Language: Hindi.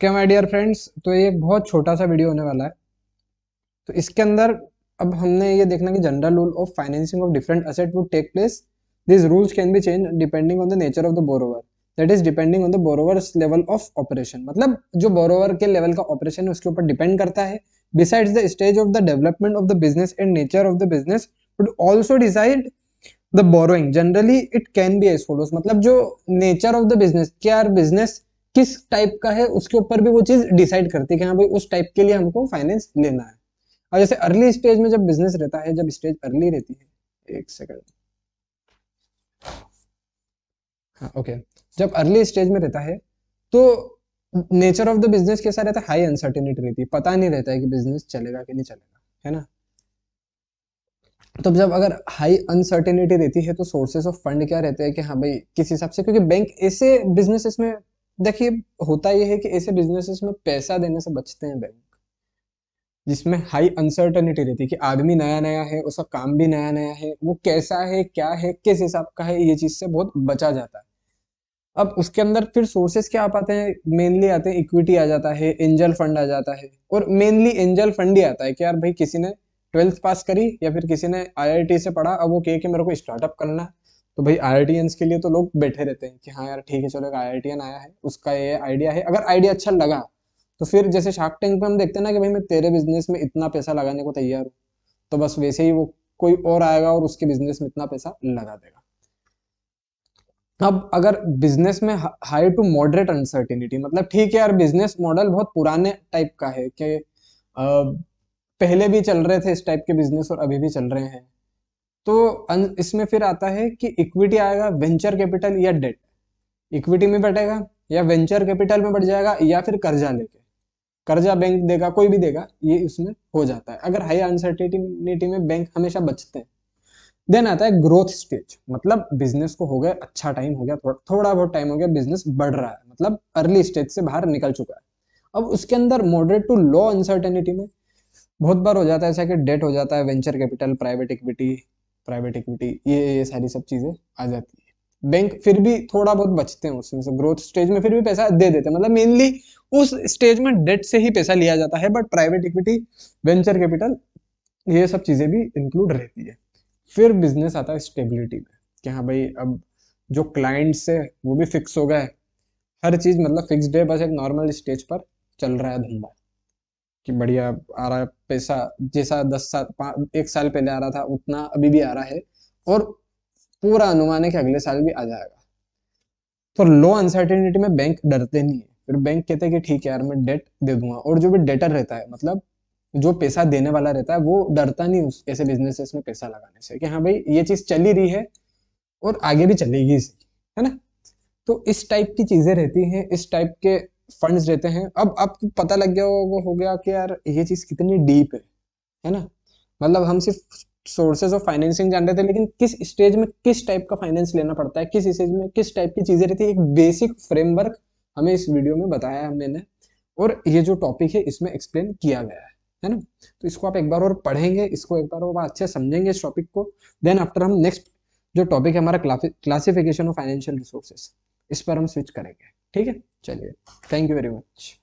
ओके माय डियर फ्रेंड्स, तो ये एक बहुत छोटा सा वीडियो होने वाला है। तो इसके अंदर अब हमने ये देखना कि general rule of financing of different asset would take place. This rules can be change depending on the nature of the borrower, that is depending on the borrower's level of operation. मतलब जो बोरोवर के लेवल का ऑपरेशन है उसके ऊपर डिपेंड करता है। Besides the stage of the development of the business and nature of the business would also decide the borrowing. Generally it can be as follows, मतलब जो नेचर ऑफ द बिजनेस, क्या बिजनेस किस टाइप का है उसके ऊपर भी वो चीज डिसाइड करती है कि हाँ भाई उस टाइप के लिए हमको फाइनेंस लेना है। और जैसे अर्ली स्टेज में जब बिजनेस रहता है, जब स्टेज अर्ली रहती है, एक सेकंड, हाँ ओके, जब अर्ली स्टेज में रहता है तो नेचर ऑफ द बिजनेस कैसा रहता है, हाई अनसर्टेनिटी रहती है, पता नहीं रहता है कि बिजनेस चलेगा कि नहीं चलेगा, है ना। तो जब अगर हाई अनसर्टेनिटी रहती है तो सोर्सेस ऑफ फंड क्या रहते हैं कि हाँ भाई किस हिसाब से, क्योंकि बैंक ऐसे बिजनेसेस में, देखिए होता यह है कि ऐसे बिजनेसेस में पैसा देने से बचते हैं बैंक, जिसमें हाई अनसर्टेनिटी रहती है कि आदमी नया नया है, उसका काम भी नया नया है, वो कैसा है, क्या है, किस हिसाब का है, ये चीज से बहुत बचा जाता है। अब उसके अंदर फिर सोर्सेस क्या आ पाते हैं, मेनली आते हैं इक्विटी आ जाता है, एंजल फंड आ जाता है। और मेनली एंजल फंड ही आता है कि यार भाई किसी ने ट्वेल्थ पास करी या फिर किसी ने आईआईटी से पढ़ा, अब वो कहे कि मेरे को स्टार्टअप करना है। तो भाई आईआईटीएंस के लिए तो लोग बैठे रहते हैं कि हाँ यार ठीक है, चलो एक आईआईटीएन आया है, उसका ये आइडिया है, अगर आइडिया अच्छा लगा तो फिर जैसे शार्क टैंक पे हम देखते हैं ना कि भाई मैं तेरे बिजनेस में इतना पैसा लगाने को तैयार हूँ, तो बस वैसे ही वो कोई और आएगा और उसके बिजनेस में इतना पैसा लगा देगा। अब अगर बिजनेस में हाई टू मॉडरेट अनसर्टिनिटी, मतलब ठीक है यार बिजनेस मॉडल बहुत पुराने टाइप का है कि पहले भी चल रहे थे इस टाइप के बिजनेस और अभी भी चल रहे हैं, तो इसमें फिर आता है कि इक्विटी आएगा, वेंचर कैपिटल या डेट। इक्विटी में बैठेगा या वेंचर कैपिटल में बढ़ जाएगा या फिर कर्जा लेके, कर्जा बैंक देगा, कोई भी देगा, ये इसमें हो जाता है। अगर हाई अनसर्टिनिटी में बैंक हमेशा बचते हैं। देन आता है ग्रोथ स्टेज, मतलब बिजनेस को हो गया अच्छा टाइम हो गया, थोड़ा बहुत टाइम हो गया, बिजनेस बढ़ रहा है, मतलब अर्ली स्टेज से बाहर निकल चुका है। अब उसके अंदर मॉडरेट टू लो अनसर्टेनिटी में बहुत बार हो जाता है ऐसा कि डेट हो जाता है, वेंचर कैपिटल, प्राइवेट इक्विटी, ये सारी सब चीजें आ जाती है। बैंक फिर भी थोड़ा बहुत बचते हैं उसमें से, ग्रोथ स्टेज में फिर भी पैसा दे देते हैं, मतलब मेनली उस स्टेज में डेट से ही पैसा लिया जाता है, but private equity, venture capital, ये सब चीजें भी इंक्लूड रहती है। फिर बिजनेस आता है स्टेबिलिटी में कि हाँ भाई अब जो क्लाइंट्स है वो भी फिक्स हो गए, हर चीज मतलब फिक्स्ड है, बस एक नॉर्मल स्टेज पर चल रहा है धंधा कि बढ़िया आ रहा है पैसा, जैसा 10 साल, 1 साल पहले आ रहा था उतना अभी भी आ रहा है, और पूरा अनुमान है कि अगले साल भी आ जाएगा। तो लो अनसर्टेनिटी में बैंक डरते नहीं है, फिर बैंक कहते हैं कि ठीक है यार मैं डेट दे दूंगा। और जो भी डेटर रहता है, मतलब जो पैसा देने वाला रहता है, वो डरता नहीं उस ऐसे बिजनेसेस में पैसा लगाने से कि हाँ भाई ये चीज चल ही रही है और आगे भी चलेगी इसी, है ना। तो इस टाइप की चीजें रहती हैं, इस टाइप के फंड्स रहते हैं। अब आपको पता लग गया वो हो गया कि यार ये चीज कितनी डीप है ना। मतलब हम सिर्फ सोर्सेज ऑफ फाइनेंसिंग जान रहे थे, लेकिन किस स्टेज में किस टाइप का फाइनेंस लेना पड़ता है, किस स्टेज में किस टाइप की चीजें रहती है, एक बेसिक फ्रेमवर्क हमें इस वीडियो में बताया है मैंने। और ये जो टॉपिक है इसमें एक्सप्लेन किया गया है ना। तो इसको आप एक बार और पढ़ेंगे, इसको एक बार और अच्छे समझेंगे इस टॉपिक को। देन आफ्टर हम नेक्स्ट जो टॉपिक है हमारा क्लासिफिकेशन ऑफ फाइनेंशियल रिसोर्सेज, इस पर हम स्विच करेंगे, ठीक है। चलिए, थैंक यू वेरी मच।